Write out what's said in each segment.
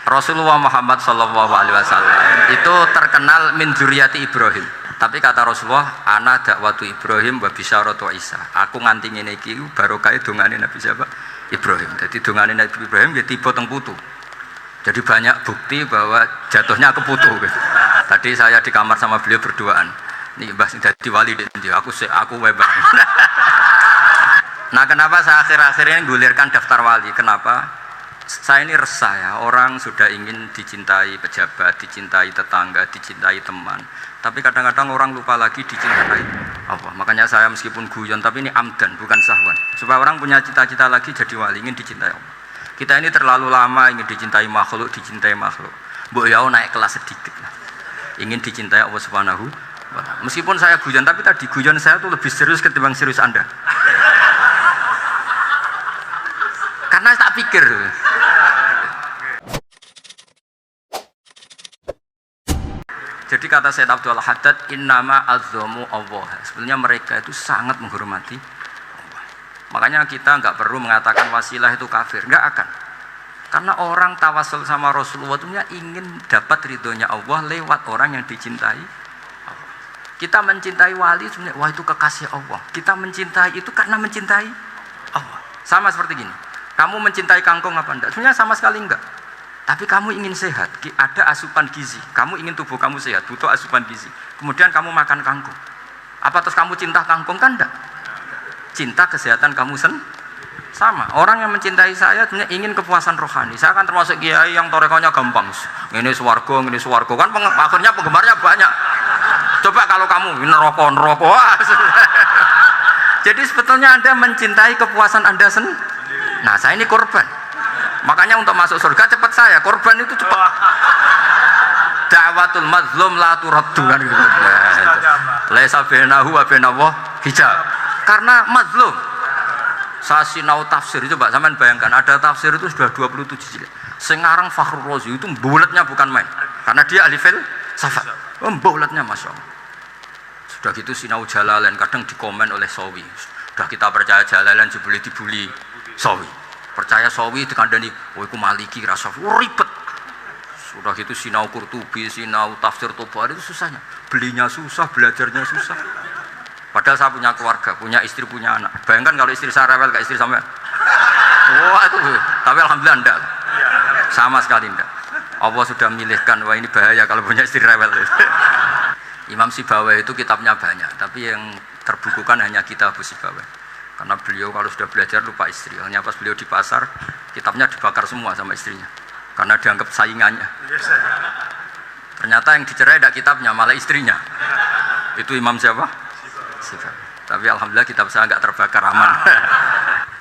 Rasulullah Muhammad sallallahu alaihi wasallam itu terkenal min dzurriyyati Ibrahim. Tapi kata Rasulullah, ana dakwatu Ibrahim wa bisyaratu Isa. Aku nganti ngene iki barokah dongane Nabi siapa? Ibrahim. Jadi dongane Nabi Ibrahim ya tiba teng putu. Jadi banyak bukti bahwa jatuhnya ke putu gitu. Tadi saya di kamar sama beliau berduaan. Nih Mbah sing dadi wali aku webah. Nah, kenapa saya akhir-akhir ini gulirkan daftar wali? Kenapa? Saya ini resah ya, orang sudah ingin dicintai pejabat, dicintai tetangga, dicintai teman. Tapi kadang-kadang orang lupa lagi dicintai Allah. Makanya saya meskipun guyon, tapi ini amdan, bukan sahwan. Supaya orang punya cita-cita lagi jadi wali, ingin dicintai Allah. Kita ini terlalu lama ingin dicintai makhluk. Mbok ya naik kelas sedikit lah. Ingin dicintai Allah Subhanahu wa Ta'ala. Meskipun saya guyon, tapi tadi guyon saya tuh lebih serius ketimbang serius Anda. Karena tak pikir. Jadi kata Sayyid Abdul Haddad, innama azzamu Allah. Sebenarnya mereka itu sangat menghormati Allah. Makanya kita nggak perlu mengatakan wasilah itu kafir, nggak akan. Karena orang tawasul sama Rasulullah itu ingin dapat ridhonya Allah lewat orang yang dicintai Allah. Kita mencintai wali sebenarnya, wah itu kekasih Allah. Kita mencintai itu karena mencintai Allah. Sama seperti gini. Kamu mencintai kangkung apa enggak? Sebenarnya sama sekali enggak. Tapi kamu ingin sehat, ada asupan gizi. Kamu ingin tubuh kamu sehat, butuh asupan gizi. Kemudian kamu makan kangkung. Apa terus kamu cinta kangkung kan enggak? Cinta kesehatan kamu sama. Orang yang mencintai saya sebenarnya ingin kepuasan rohani. Saya kan termasuk kiai yang torekonya gampang. Ini swarga kan akhirnya penggemarnya banyak. Coba kalau kamu neraka. Jadi sebetulnya Anda mencintai kepuasan Anda sendiri. Nah, saya ini korban. Makanya untuk masuk surga cepat saya. Korban itu cepat. Da'watul mazlum la turaddu kan gitu. Laisa bainahu wa bainallah hijab. Karena mazlum. Saya sinau tafsir itu, Mbak, sampean bayangkan ada tafsir itu sudah 27 jilid. Sekarang Fakhrul Razi itu bulatnya bukan main. Karena dia ahli filsafat. Bulatnya Masya Allah. Sudah gitu sinau Jalalain kadang dikomen oleh Sawi. Sudah kita percaya Jalalain dibuli Sawi. Percaya Sawi dikandani, oh iku Maliki rasa ribet. Sudah gitu sinau Qurtubi, sinau tafsir Tobari itu susahnya. Belinya susah, belajarnya susah. Padahal saya punya keluarga, punya istri, punya anak. Bayangkan kalau istri saya rewel kayak istri sampai. Wah itu, tapi alhamdulillah enggak. Sama sekali enggak. Allah sudah memilihkan, wah ini bahaya kalau punya istri rewel. Imam Sibawai itu kitabnya banyak, tapi yang terbukukan hanya kitab Sibawai. Karena beliau kalau sudah belajar lupa istri. Hanya pas beliau di pasar, kitabnya dibakar semua sama istrinya. Karena dianggap saingannya. Ternyata yang dicerai tidak kitabnya, malah istrinya. Itu Imam siapa? Sibawai. Tapi alhamdulillah kitab saya nggak terbakar, aman.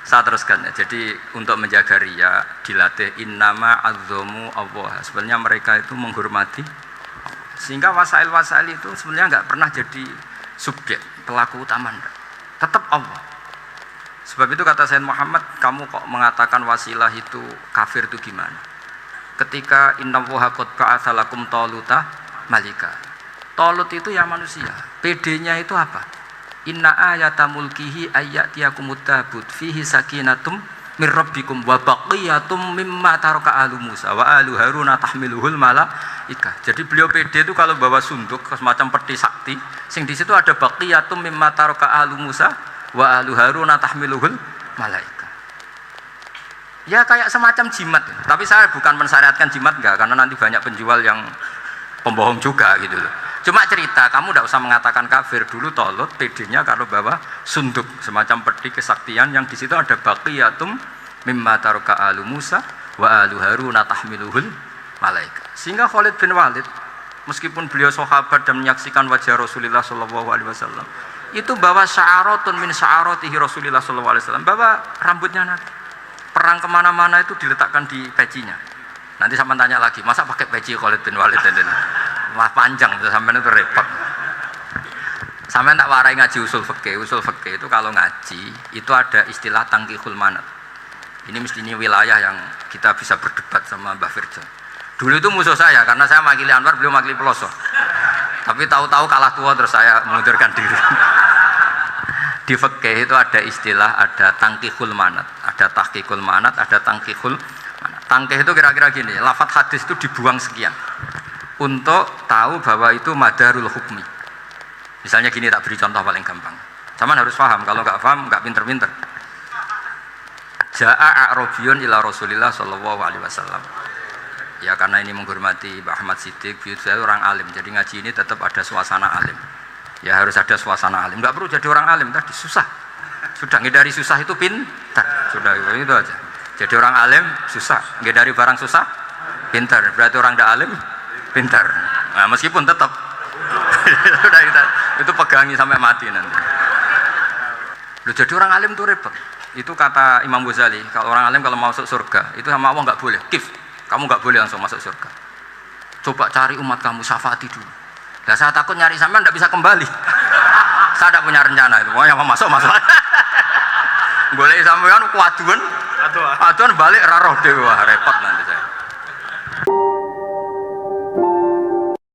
Saya teruskan ya. Jadi untuk menjaga riya dilatih innama azzamu Allah. Sebenarnya mereka itu menghormati Allah. Sehingga wasail-wasail itu sebenarnya nggak pernah jadi subjek, pelaku utama enggak. Tetap Allah. Sebab itu kata Sayyid Muhammad, kamu kok mengatakan wasilah itu kafir itu gimana? Ketika innallaha qad ba'atsa lakum taluta malika. Talut itu ya manusia. PD-nya itu apa? Inna ayata mulkihi ayyatiyakumut tabut fihi sakinatum mir rabbikum wa baqiyatum mimma taraka alu Musa wa alu Haruna tahmiluhul malaika. Jadi beliau PD itu kalau bawa sunduk semacam peti sakti, sing di situ ada baqiyatum mimma taraka alu Musa wa alu Haruna tahmiluhul malaika. Ya kayak semacam jimat. Tapi saya bukan mensyariatkan jimat enggak, karena nanti banyak penjual yang pembohong juga gitu loh. Cuma cerita, kamu tidak usah mengatakan kafir. Dulu Tolut PD-nya kalau bawa sunduk semacam peti kesaktian yang di situ ada baqiyatum mimma taraka alu Musa wa alu Haruna tahmiluhul malaika. Sehingga Khalid bin Walid meskipun beliau sahabat dan menyaksikan wajah Rasulullah sallallahu alaihi wasallam, itu bawa sya'aratun min sya'aratihi Rasulullah sallallahu alaihi wasallam, bawa rambutnya Nabi. Perang kemana-mana itu diletakkan di pecinya. Nanti sama tanya lagi, masa pakai peci Khalid bin Walid ini? Wah panjang, sampai itu repot. Sampai tak warai ngaji usul fikih. Usul fikih itu kalau ngaji itu ada istilah tangkihul manat. Ini mestinya wilayah yang kita bisa berdebat sama Mbah Firjan. Dulu itu musuh saya karena saya makili Anwar, beliau makili Peloso. Tapi tahu-tahu kalah tua terus saya mengundurkan diri. Di fikih itu ada istilah, ada tangkihul manat, ada tahqiqul manat, ada tangkihul manat. Tangkih itu kira-kira gini, lafadz hadis itu dibuang sekian untuk tahu bahwa itu madarul hukmi. Misalnya gini, tak beri contoh paling gampang. Cuman harus paham, kalau nggak paham nggak pinter-pinter. Ja'a a'rabiyun ila Rasulillah sallallahu alaihi wasallam. Ya karena ini menghormati Mbah Ahmad Siddiq, saya orang alim, jadi ngaji ini tetap ada suasana alim. Ya harus ada suasana alim. Nggak perlu jadi orang alim tadi, susah. Sudah ngedari susah itu pintar. Sudah itu aja. Jadi orang alim susah, ngedari barang susah pintar. Berarti orang tidak alim pintar. Nah, meskipun tetap sudah itu pegangi sampai mati nanti. Loh, jadi orang alim itu repot. Itu kata Imam Ghazali, kalau orang alim kalau mau masuk surga itu sama Allah nggak boleh. Kif, kamu nggak boleh langsung masuk surga. Coba cari umat kamu, syafaati dulu. Nah, saya takut nyari sampean nggak bisa kembali. Saya tidak punya rencana itu. Pokoknya mau masuk. Boleh sampean kuaduan balik raroh dewa repot nanti.